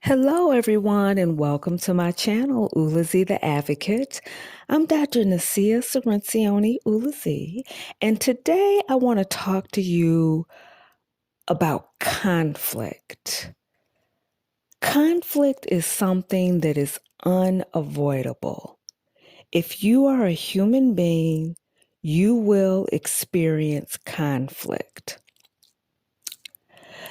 Hello, everyone, and welcome to my channel, Ulezi the Advocate. I'm Dr. Nasiah Cirincione-Ulezi, and today I want to talk to you about conflict. Conflict is something that is unavoidable. If you are a human being, you will experience conflict.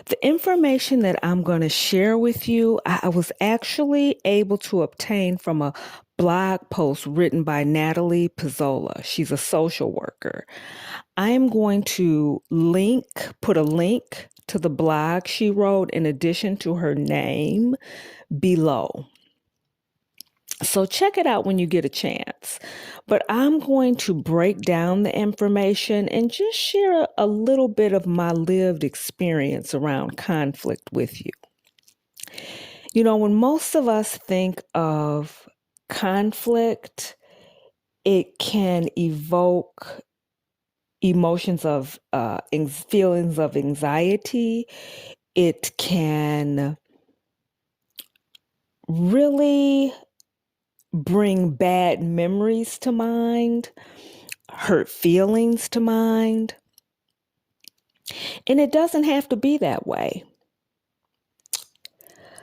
The information that I'm going to share with you, I was actually able to obtain from a blog post written by Natalie Pizzolla. She's a social worker. I am going to put a link to the blog she wrote in addition to her name below. So check it out when you get a chance. But I'm going to break down the information and just share a little bit of my lived experience around conflict with you. You know, when most of us think of conflict, it can evoke emotions of feelings of anxiety. It can really bring bad memories to mind, hurt feelings to mind. And it doesn't have to be that way.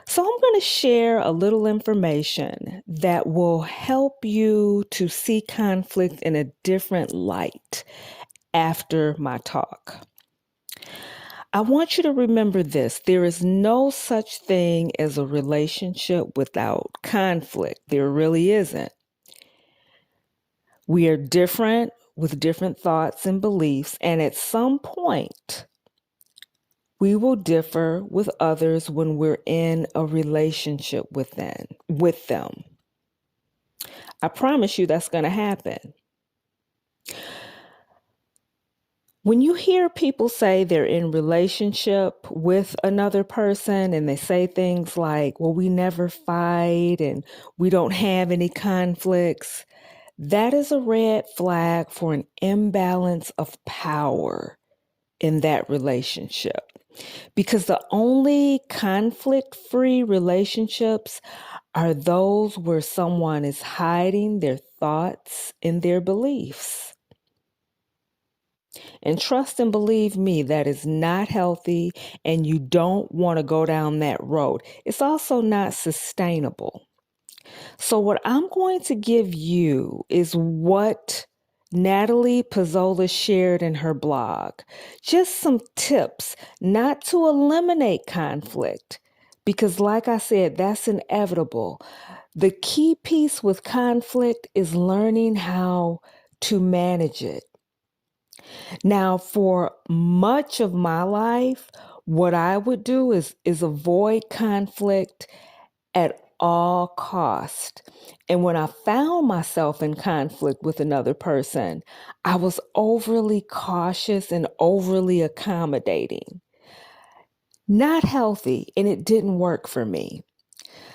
So I'm going to share a little information that will help you to see conflict in a different light after my talk. I want you to remember this. There is no such thing as a relationship without conflict. There really isn't. We are different with different thoughts and beliefs, and at some point, we will differ with others when we're in a relationship with them. I promise you that's going to happen. When you hear people say they're in relationship with another person and they say things like, well, we never fight and we don't have any conflicts, that is a red flag for an imbalance of power in that relationship. Because the only conflict-free relationships are those where someone is hiding their thoughts and their beliefs. And trust and believe me, that is not healthy, and you don't want to go down that road. It's also not sustainable. So what I'm going to give you is what Natalie Pizzolla shared in her blog. Just some tips not to eliminate conflict, because like I said, that's inevitable. The key piece with conflict is learning how to manage it. Now, for much of my life, what I would do is avoid conflict at all cost. And when I found myself in conflict with another person, I was overly cautious and overly accommodating. Not healthy, and it didn't work for me.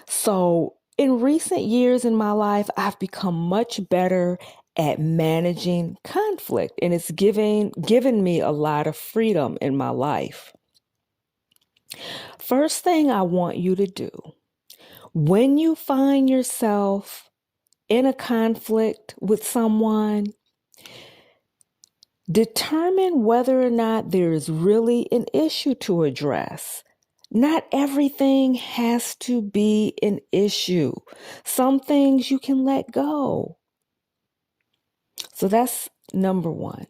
So in recent years in my life, I've become much better at managing conflict, and it's given me a lot of freedom in my life. First thing I want you to do, when you find yourself in a conflict with someone, determine whether or not there is really an issue to address. Not everything has to be an issue. Some things you can let go. So that's number one.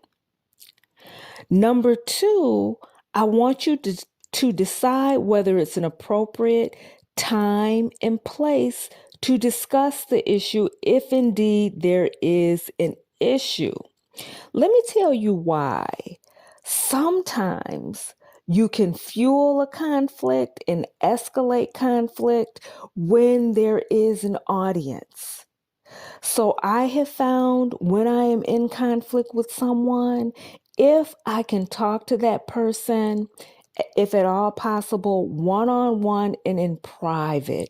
Number two, I want you to decide whether it's an appropriate time and place to discuss the issue if indeed there is an issue. Let me tell you why. Sometimes you can fuel a conflict and escalate conflict when there is an audience. So I have found when I am in conflict with someone, if I can talk to that person, if at all possible, one-on-one and in private,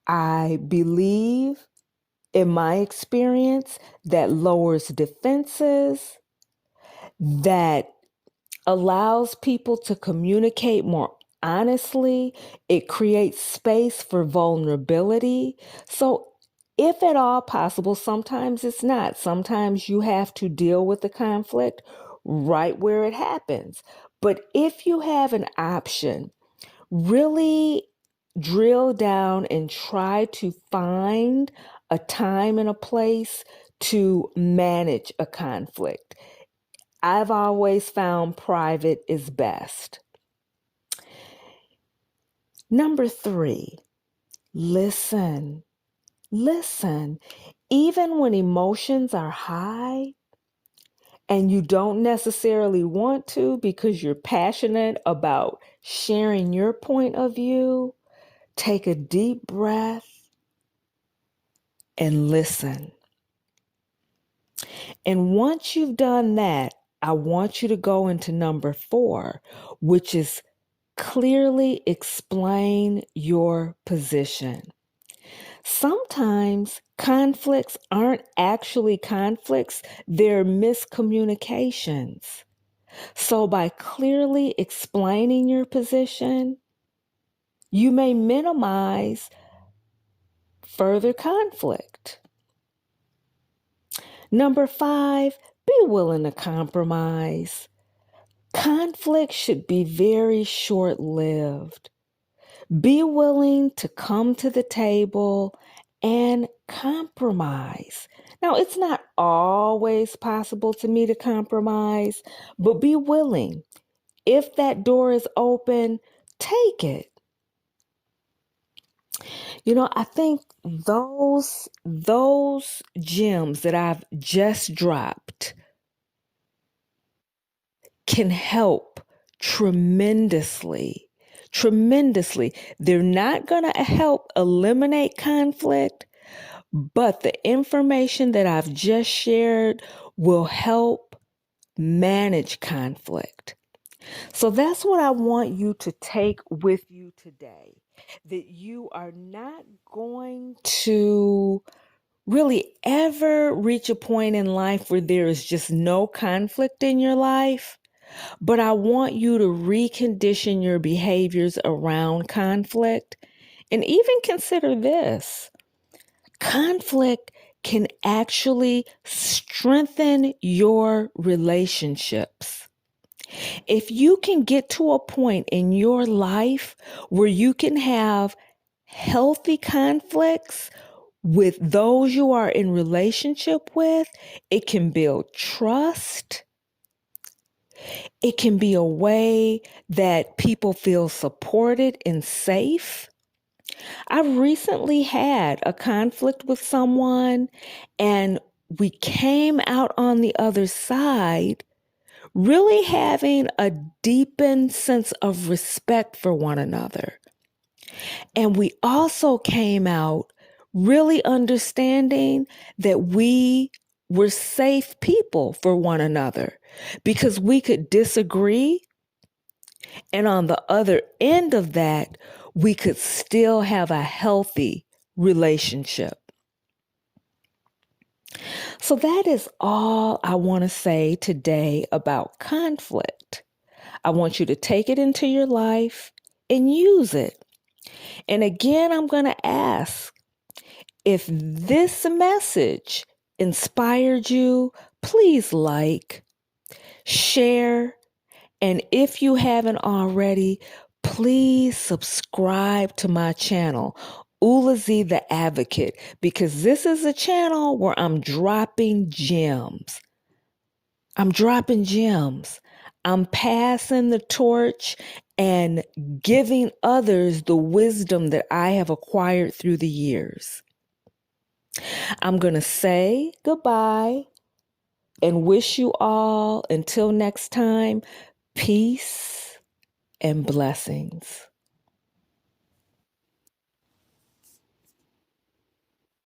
I believe in my experience that lowers defenses, that allows people to communicate more Honestly, it creates space for vulnerability. So, if at all possible, sometimes it's not. Sometimes you have to deal with the conflict right where it happens. But if you have an option, really drill down and try to find a time and a place to manage a conflict. I've always found private is best. Number 3, listen. Listen. Even when emotions are high and you don't necessarily want to because you're passionate about sharing your point of view, take a deep breath and listen. And once you've done that, I want you to go into number 4, which is clearly explain your position. Sometimes conflicts aren't actually conflicts, they're miscommunications. So by clearly explaining your position, you may minimize further conflict. Number 5, be willing to compromise. Conflict should be very short-lived. Be willing to come to the table and compromise. Now, it's not always possible to meet a compromise, but be willing. If that door is open, take it. I think those gems that I've just dropped can help tremendously. Tremendously. They're not going to help eliminate conflict, but the information that I've just shared will help manage conflict. So that's what I want you to take with you today, that you are not going to really ever reach a point in life where there is just no conflict in your life. But I want you to recondition your behaviors around conflict and even consider this. Conflict can actually strengthen your relationships. If you can get to a point in your life where you can have healthy conflicts with those you are in relationship with, it can build trust. It can be a way that people feel supported and safe. I recently had a conflict with someone, and we came out on the other side really having a deepened sense of respect for one another. And we also came out really understanding that we were safe people for one another because we could disagree. And on the other end of that, we could still have a healthy relationship. So that is all I want to say today about conflict. I want you to take it into your life and use it. And again, I'm going to ask, if this message inspired you, please like, share, and if you haven't already, please subscribe to my channel, Ulezi the Advocate, because this is a channel where I'm dropping gems. I'm dropping gems. I'm passing the torch and giving others the wisdom that I have acquired through the years. I'm going to say goodbye and wish you all, until next time, peace and blessings.